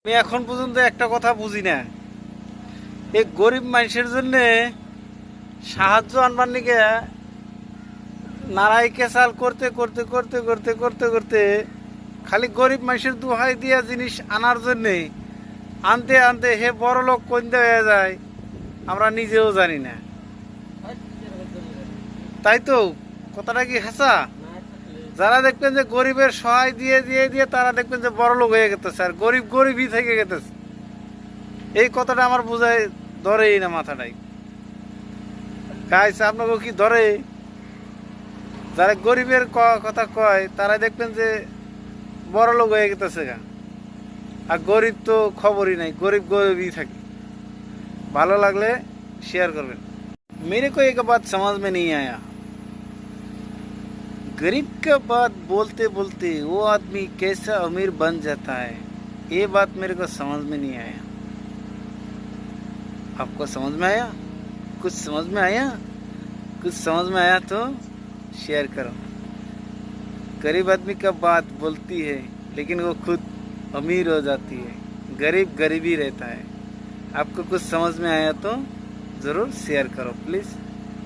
আমি এখন পর্যন্ত একটা কথা বুঝি না, এই গরিব মানুষের জন্য সাহায্য আনবার নিকে নারাই কেসাল করতে করতে করতে করতে করতে করতে খালি গরিব মানুষের দুহাই দিয়া জিনিস আনার জন্যে আনতে আনতে হে বড় লোক কোনটা হয়ে যায় আমরা নিজেও জানি না। তাই তো, কথাটা কি হাসা? যারা দেখবেন যে গরিবের সহায় দিয়ে দিয়ে দিয়ে তারা দেখবেন যে বড় লোক হয়ে গেতেছে, আর গরিব গরিবই থেকে গেতেছে। এই কথাটা আমার বোঝায় ধরেই না মাথাটাই। গাইছে আপনাকে কি ধরে? যারা গরিবের কথা কয় তারা দেখবেন যে বড় লোক হয়ে গেতেছে গা, আর গরিব তো খবরই নাই, গরিব গরিবই থাকে। ভালো লাগলে शेयर करবেন। मेरे को एक बात समझ में नहीं आया, गरीब का बात बोलते बोलते वो आदमी कैसा अमीर बन जाता है, ये बात मेरे को समझ में नहीं आया। आपको समझ में आया? कुछ समझ में आया? कुछ समझ में आया तो शेयर करो। गरीब आदमी का बात बोलती है लेकिन वो खुद अमीर हो जाती है, गरीब गरीब ही रहता है। आपको कुछ समझ में आया तो ज़रूर शेयर करो प्लीज़।